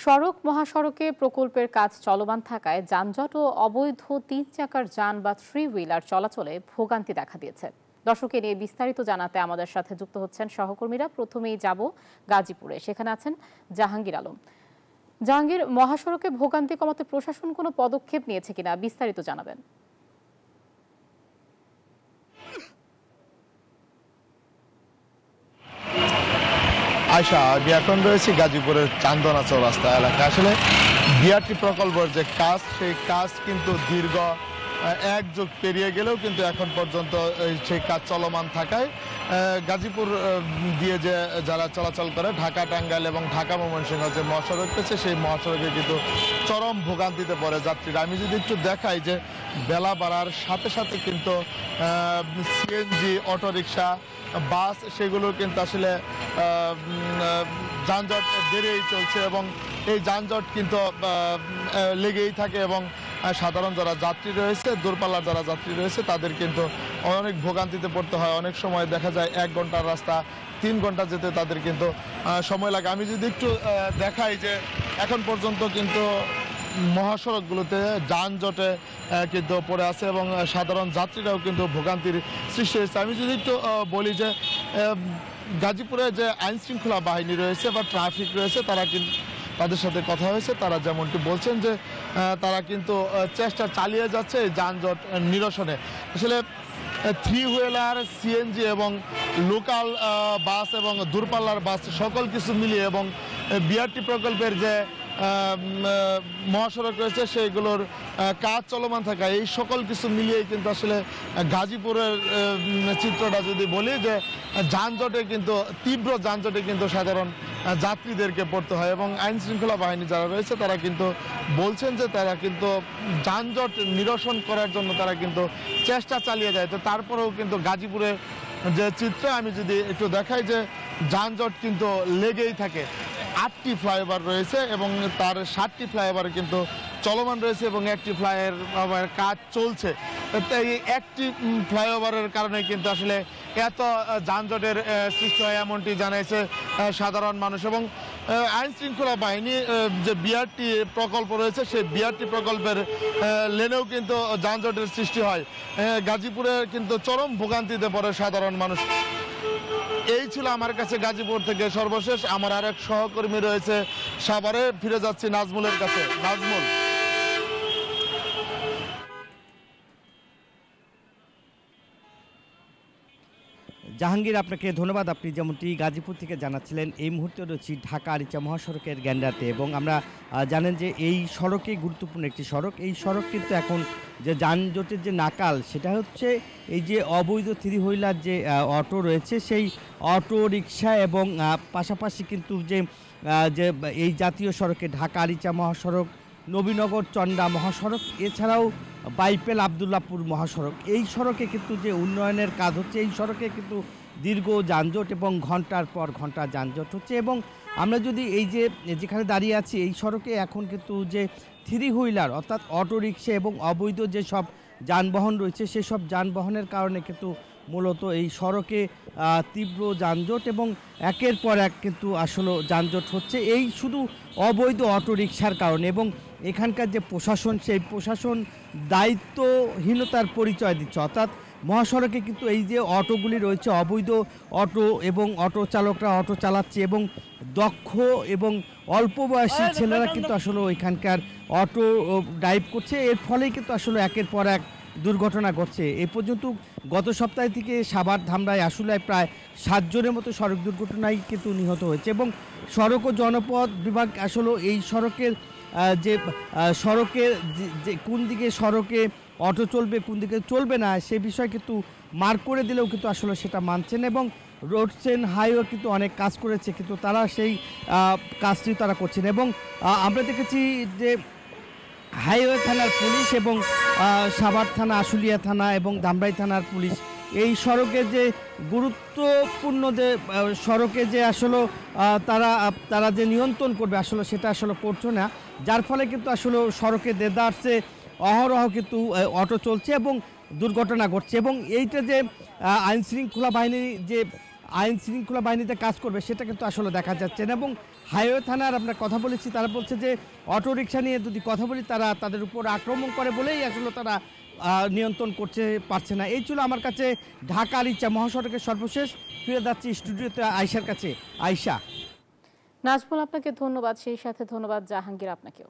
সড়ক মহাসড়কে প্রকল্পের কাজ চলমান থাকায় যানজট ও অবৈধ ৩ চাকার যান বা থ্রি হুইলার চলাচলে ভোগান্তি দেখা দিয়েছে। দর্শক, এ নিয়ে বিস্তারিত জানাতে আমাদের সাথে যুক্ত হচ্ছেন সহকর্মীরা। প্রথমেই যাব গাজীপুরে, সেখানে আছেন জাহাঙ্গীর আলম। জাহাঙ্গীর, মহাসড়কে ভোগান্তি কমাতে প্রশাসন কোনো পদক্ষেপ নিয়েছে কিনা বিস্তারিত জানাবেন। আয়শা, আমি এখন রয়েছি গাজীপুরের চান্দনা চৌরাস্তা এলাকায়। আসলে বিআরটি প্রকল্পের যে কাজ, সেই কাজ কিন্তু দীর্ঘ এক যুগ পেরিয়ে গেলেও কিন্তু এখন পর্যন্ত সেই কাজ চলমান থাকায় গাজীপুর দিয়ে যে যারা চলাচল করে ঢাকা টাঙ্গাইল এবং ঢাকা ময়মনসিংহ যে মহাসড়ক রয়েছে, সেই মহাসড়কে কিন্তু চরম ভোগান্তিতে পড়ে যাত্রীরা। আমি যদি একটু দেখাই যে বেলা বাড়ার সাথে সাথে কিন্তু সিএনজি, অটোরিকশা, বাস সেগুলো কিন্তু আসলে যানজট বেড়েই চলছে এবং এই যানজট কিন্তু লেগেই থাকে এবং সাধারণ যারা যাত্রী রয়েছে, দূরপাল্লার যারা যাত্রী রয়েছে, তাদের কিন্তু অনেক ভোগান্তিতে পড়তে হয়। অনেক সময় দেখা যায় 1 ঘন্টার রাস্তা 3 ঘন্টা যেতে তাদের কিন্তু সময় লাগে। আমি যদি একটু দেখাই যে এখন পর্যন্ত কিন্তু মহাসড়কগুলোতে যানজটে কিন্তু পড়ে আছে এবং সাধারণ যাত্রীরাও কিন্তু ভোগান্তির সৃষ্টি হয়েছে। আমি যদি একটু বলি যে গাজীপুরে যে আইনশৃঙ্খলা বাহিনী রয়েছে বা ট্রাফিক রয়েছে, তারা কিন্তু তাদের সাথে কথা হয়েছে, তারা যেমনটি বলছেন যে তারা কিন্তু চেষ্টা চালিয়ে যাচ্ছে এই যানজট নিরসনে। আসলে থ্রি হুইলার, সিএনজি এবং লোকাল বাস এবং দূরপাল্লার বাস সকল কিছু মিলিয়ে এবং বিআরটি প্রকল্পের যে মহাসড়ক রয়েছে সেইগুলোর কাজ চলমান থাকা, এই সকল কিছু মিলিয়ে কিন্তু আসলে গাজীপুরের চিত্রটা যদি বলি যে যানজটে কিন্তু তীব্র যানজটে কিন্তু সাধারণ যাত্রীদেরকে পড়তে হয় এবং আইনশৃঙ্খলা বাহিনী যারা রয়েছে তারা কিন্তু বলছেন যে তারা কিন্তু যানজট নিরসন করার জন্য তারা কিন্তু চেষ্টা চালিয়ে যায়। তো তারপরেও কিন্তু গাজীপুরের যে চিত্র আমি যদি একটু দেখাই যে যানজট কিন্তু লেগেই থাকে। 8টি ফ্লাইওভার রয়েছে এবং তার 7টি ফ্লাইওভার কিন্তু চলমান রয়েছে এবং একটি ফ্লাইওভার কাজ চলছে। এই একটি ফ্লাইওভারের কারণে কিন্তু আসলে এত যানজটের সৃষ্টি হয় এমনটি জানাইছে সাধারণ মানুষ। এবং আইনশৃঙ্খলা বাহিনী যে বিআরটি প্রকল্প রয়েছে, সেই বিআরটি প্রকল্পের লেনেও কিন্তু যানজটের সৃষ্টি হয়। গাজীপুরে কিন্তু চরম ভোগান্তিতে পড়ে সাধারণ মানুষ। এই ছিল আমার কাছে গাজীপুর থেকে সর্বশেষ। আমার আরেক সহকর্মী রয়েছে সাভারে, ফিরে যাচ্ছি নাজমুলের কাছে। নাজমুল। জাহাঙ্গীর, আপনাকে ধন্যবাদ। আপনি যেমনটি গাজীপুর থেকে জানাচ্ছিলেন, এই মুহূর্তে রয়েছি ঢাকা আরিচা মহাসড়কের গ্যান্ডাতে এবং আমরা জানেন যে এই সড়কে গুরুত্বপূর্ণ একটি সড়ক। এই সড়ক কিন্তু এখন যে যানজটের যে নাকাল, সেটা হচ্ছে এই যে অবৈধ থ্রি হুইলার যে অটো রয়েছে, সেই অটো রিক্সা এবং পাশাপাশি কিন্তু যে এই জাতীয় সড়কে ঢাকা আরিচা মহাসড়ক, নবীনগর চন্ডা মহাসড়ক, এছাড়াও বাইপেল আবদুল্লাপুর মহাসড়ক, এই সড়কে কিন্তু যে উন্নয়নের কাজ হচ্ছে, এই সড়কে কিন্তু দীর্ঘ যানজট এবং ঘন্টার পর ঘন্টা যানজট হচ্ছে। এবং আমরা যদি এই যে যেখানে দাঁড়িয়ে আছি, এই সড়কে এখন কিন্তু যে থ্রি হুইলার অর্থাৎ অটোরিকশা এবং অবৈধ যেসব যানবাহন রয়েছে, সেসব যানবাহনের কারণে কিন্তু মূলত এই সড়কে তীব্র যানজট এবং একের পর এক কিন্তু আসলে যানজট হচ্ছে এই শুধু অবৈধ অটোরিকশার কারণে। এবং এখানকার যে প্রশাসন, সেই প্রশাসন দায়িত্বহীনতার পরিচয় দিচ্ছে। অর্থাৎ মহাসড়কে কিন্তু এই যে অটোগুলি রয়েছে, অবৈধ অটো এবং অটো চালকরা অটো চালাচ্ছে এবং দক্ষ এবং অল্প বয়সী ছেলেরা কিন্তু আসলে ওইখানকার অটো ড্রাইভ করছে। এর ফলেই কিন্তু আসলে একের পর এক দুর্ঘটনা ঘটছে। এ পর্যন্ত গত সপ্তাহ থেকে সাভার, ধামরাই, আশুলিয়ায় প্রায় 7 জনের মতো সড়ক দুর্ঘটনায় কিন্তু নিহত হয়েছে। এবং সড়ক ও জনপথ বিভাগ আসলে এই সড়কের যে সড়কের যে কোন দিকে সড়কে অটো চলবে, কোন দিকে চলবে না, সে বিষয় কিন্তু মার্ক করে দিলেও কিন্তু আসলে সেটা মানছেন। এবং রোডস এন্ড হাইওয়ে কিন্তু অনেক কাজ করেছে, কিন্তু তারা সেই কাজটি তারা করছেন। এবং আমরা দেখেছি যে হাইওয়ে থানার পুলিশ এবং সাভার থানা, আশুলিয়া থানা এবং ধামরাই থানার পুলিশ এই সড়কে যে গুরুত্বপূর্ণ যে সড়কে যে আসলে তারা যে নিয়ন্ত্রণ করবে, আসলে সেটা আসলে করছে না, যার ফলে কিন্তু আসলে সড়কে দেদারসে অহরহ কিন্তু অটো চলছে এবং দুর্ঘটনা ঘটছে। এবং এইটা যে আইনশৃঙ্খলা বাহিনীতে কাজ করবে, সেটা কিন্তু আসলে দেখা যাচ্ছে না। এবং হাইওয়ে থানার আমরা কথা বলেছি, তারা বলছে যে অটোরিকশা নিয়ে যদি কথা বলি তারা তাদের উপর আক্রমণ করে বলেই আসলে তারা নিয়ন্ত্রণ করতে পারছে না। এই ছিল আমার কাছে ঢাকার ইচ্ছা মহাসড়কের সর্বশেষ। ফিরে যাচ্ছি স্টুডিওতে আয়শার কাছে। আয়শা। নাজমুল আপনাকে ধন্যবাদ, সেই সাথে ধন্যবাদ জাহাঙ্গীর আপনাকেও।